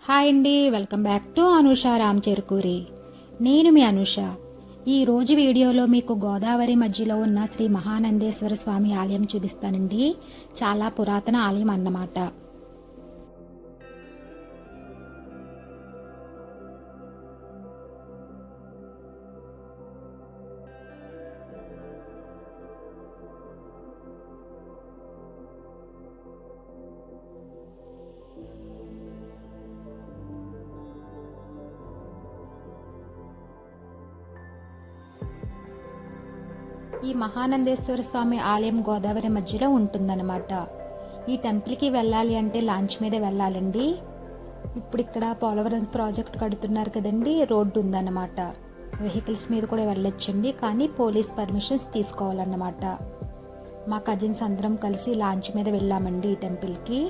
Hi అండి, welcome back to Anusha Ram Cherukuri. నేను మీ అనుష. ఈరోజు వీడియోలో మీకు గోదావరి మధ్యలో ఉన్న శ్రీ మహానందేశ్వర స్వామి ఆలయం చూపిస్తానండి. చాలా పురాతన ఆలయం అన్నమాట. ఈ మహానందేశ్వర స్వామి ఆలయం గోదావరి మధ్యలో ఉంటుందన్నమాట. ఈ టెంపుల్కి వెళ్ళాలి అంటే లాంచ్ మీద వెళ్ళాలండి. ఇప్పుడు ఇక్కడ పోలవరం ప్రాజెక్ట్ కడుతున్నారు కదండి, రోడ్డు ఉందన్నమాట. వెహికల్స్ మీద కూడా వెళ్ళొచ్చండి, కానీ పోలీస్ పర్మిషన్స్ తీసుకోవాలన్నమాట. మా కజిన్స్ అందరం కలిసి లాంచ్ మీద వెళ్ళామండి ఈ టెంపుల్కి.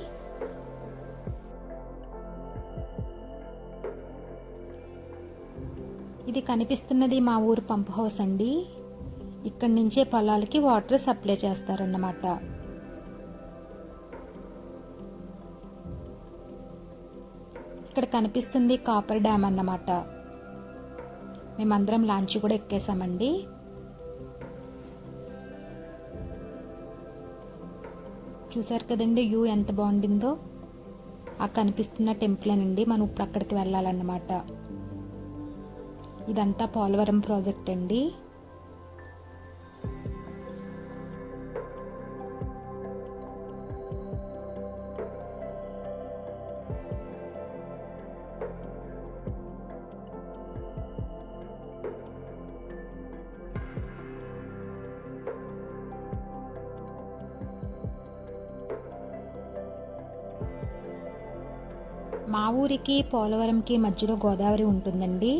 ఇది కనిపిస్తున్నది మా ఊరు పంప్ హౌస్ అండి. ఇక్కడి నుంచే పొలాలకి వాటర్ సప్లై చేస్తారన్నమాట. ఇక్కడ కనిపిస్తుంది కాపర్ డ్యామ్ అన్నమాట. మేమందరం లాంచ్ కూడా ఎక్కేసామండి. చూసారు కదండి వ్యూ ఎంత బాగుండిందో. ఆ కనిపిస్తున్న టెంపుల్ అనండి, మనం ఇప్పుడు అక్కడికి వెళ్ళాలన్నమాట. ఇదంతా పోలవరం ప్రాజెక్ట్ అండి. మా ఊరికి పోలవరంకి మధ్యలో గోదావరి ఉంటుందండి.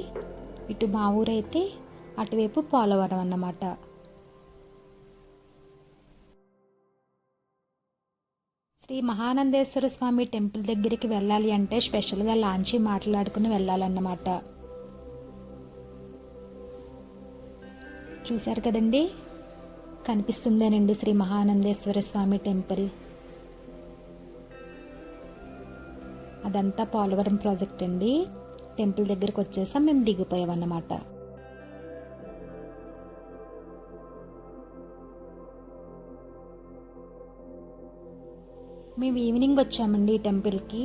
ఇటు మా ఊరైతే అటువైపు పోలవరం అన్నమాట. శ్రీ మహానందేశ్వర స్వామి టెంపుల్ దగ్గరికి వెళ్ళాలి అంటే స్పెషల్గా లాంచీ మాట్లాడుకుని వెళ్ళాలన్నమాట. చూశారు కదండి, కనిపిస్తుందేనండి శ్రీ మహానందేశ్వర స్వామి టెంపుల్. అదంతా పోలవరం ప్రాజెక్ట్ అండి. టెంపుల్ దగ్గరికి వచ్చేసాం, మేము దిగిపోయామన్నమాట. మేము ఈవినింగ్ వచ్చామండి ఈ టెంపుల్కి.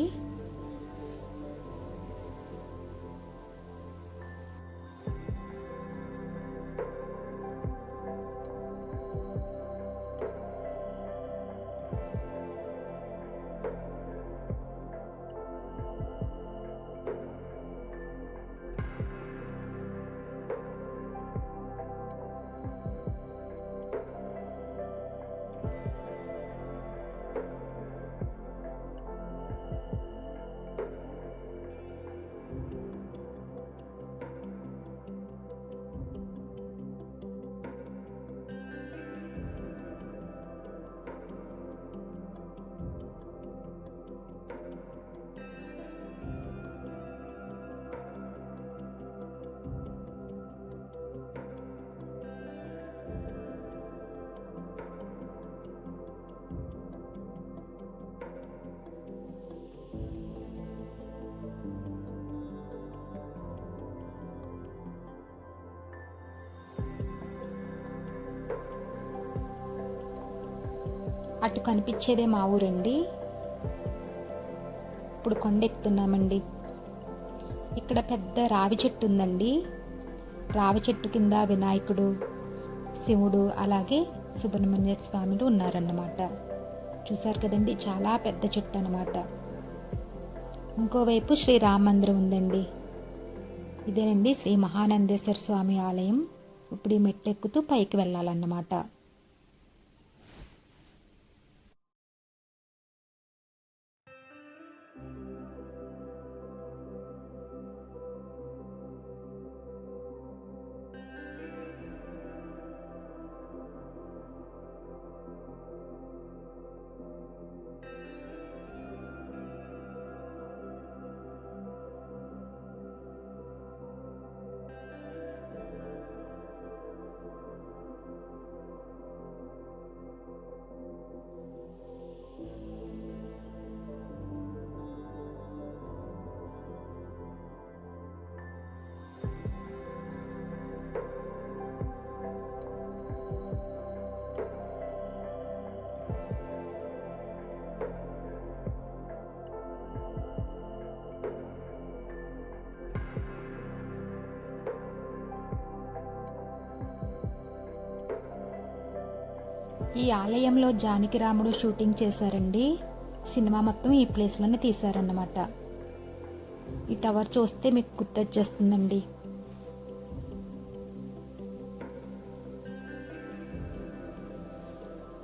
అటు కనిపించేదే మా ఊరండి. ఇప్పుడు కొండ ఎక్కుతున్నామండి. ఇక్కడ పెద్ద రావి చెట్టు ఉందండి. రావి చెట్టు కింద వినాయకుడు, శివుడు, అలాగే సుబ్రహ్మణ్య స్వాములు ఉన్నారన్నమాట. చూసారు కదండి, చాలా పెద్ద చెట్టు అన్నమాట. ఇంకోవైపు శ్రీరామ మందిరం ఉందండి. ఇదేనండి శ్రీ మహానందేశ్వర స్వామి ఆలయం. ఇప్పుడు ఈ మెట్టెక్కుతూ పైకి వెళ్ళాలన్నమాట. ఈ ఆలయంలో జానకిరాముడు షూటింగ్ చేశారండి. సినిమా మొత్తం ఈ ప్లేస్లోనే తీశారన్నమాట. ఈ టవర్ చూస్తే మీకు గుర్తొచ్చేస్తుందండి.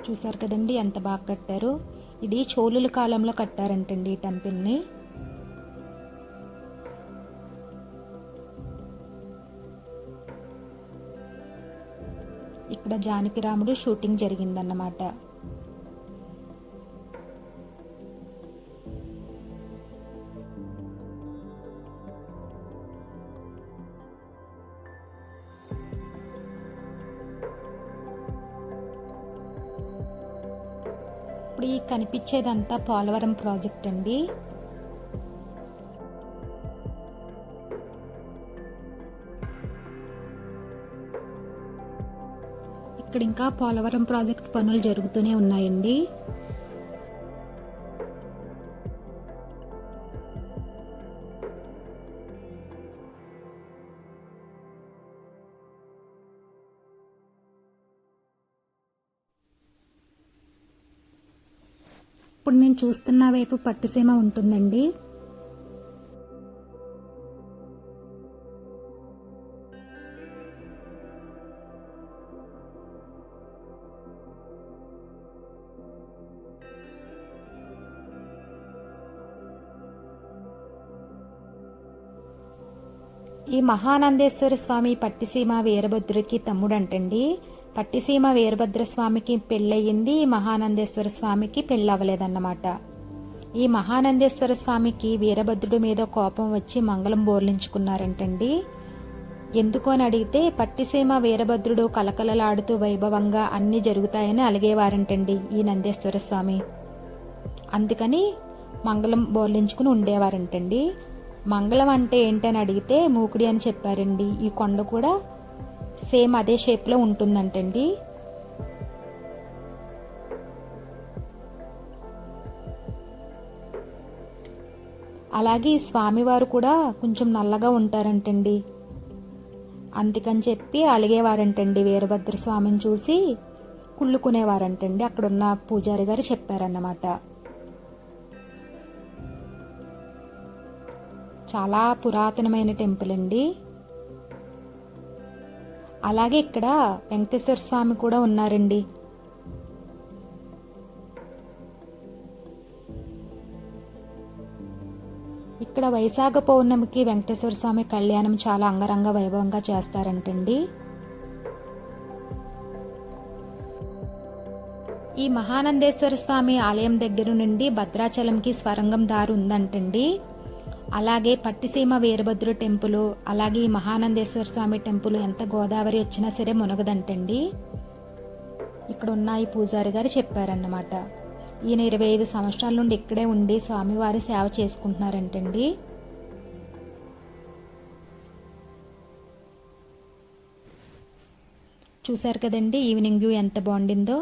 చూసారు కదండి ఎంత బాగా కట్టారు. ఇది చోళుల కాలంలో కట్టారంటండి ఈ టెంపుల్ని. ఇక్కడ జానకిరాముడు షూటింగ్ జరిగిందన్నమాట. ఇప్పుడు ఈ కనిపించేదంతా పోలవరం ప్రాజెక్ట్ అండి. ఇక్కడ ఇంకా పోలవరం ప్రాజెక్ట్ పనులు జరుగుతూనే ఉన్నాయండి. ఇప్పుడు నేను చూస్తున్న వైపు పట్టిసీమ ఉంటుందండి. ఈ మహానందేశ్వర స్వామి పట్టిసీమ వీరభద్రుడికి తమ్ముడంటండి. పట్టిసీమ వీరభద్ర స్వామికి పెళ్ళయింది, మహానందేశ్వర స్వామికి పెళ్ళవలేదన్నమాట. ఈ మహానందేశ్వర స్వామికి వీరభద్రుడి మీద కోపం వచ్చి మంగళం బోర్లించుకున్నారంటండి. ఎందుకు అని అడిగితే పట్టిసీమ వీరభద్రుడు కలకలలాడుతూ వైభవంగా అన్నీ జరుగుతాయని అలిగేవారంటండి ఈ నందేశ్వర స్వామి. అందుకని మంగళం బోర్లించుకుని ఉండేవారంటండి. మంగళం అంటే ఏంటని అడిగితే మూకుడి అని చెప్పారండి. ఈ కొండ కూడా సేమ్ అదే షేప్లో ఉంటుందంటండి. అలాగే ఈ స్వామివారు కూడా కొంచెం నల్లగా ఉంటారంటండి. అందుకని చెప్పి అలిగేవారంటండి. వీరభద్ర స్వామిని చూసి కుళ్ళుకునేవారంటండి. అక్కడున్న పూజారి గారు చెప్పారన్నమాట. చాలా పురాతనమైన టెంపుల్ అండి. అలాగే ఇక్కడ వెంకటేశ్వర స్వామి కూడా ఉన్నారండి. ఇక్కడ వైశాఖ పౌర్ణమికి వెంకటేశ్వర స్వామి కళ్యాణం చాలా అంగరంగ వైభవంగా చేస్తారంటండి. ఈ మహానందేశ్వర స్వామి ఆలయం దగ్గర నుండి భద్రాచలంకి స్వరంగం దారి ఉందంటండి. అలాగే పట్టిసీమ వీరభద్రు టెంపుల్, అలాగే ఈ మహానందేశ్వర స్వామి టెంపుల్ ఎంత గోదావరి వచ్చినా సరే మునగదంటండి. ఇక్కడ ఉన్న ఈ పూజారి గారు చెప్పారన్నమాట. ఈయన 25 సంవత్సరాల నుండి ఇక్కడే ఉండి స్వామివారి సేవ చేసుకుంటున్నారంటండి. చూశారు కదండి ఈవినింగ్ వ్యూ ఎంత బాగుండిందో.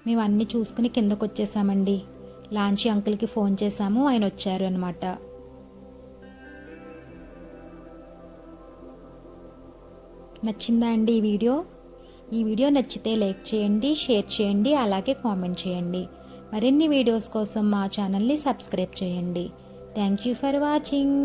మేము అన్నీ చూసుకుని కిందకు వచ్చేసామండి. లాంచీ అంకుల్కి ఫోన్ చేశాము, ఆయన వచ్చారు అనమాట. నచ్చిందా అండి ఈ వీడియో? ఈ వీడియో నచ్చితే లైక్ చేయండి, షేర్ చేయండి, అలాగే కామెంట్ చేయండి. మరిన్ని వీడియోస్ కోసం మా ఛానల్ని సబ్స్క్రైబ్ చేయండి. Thank you for watching.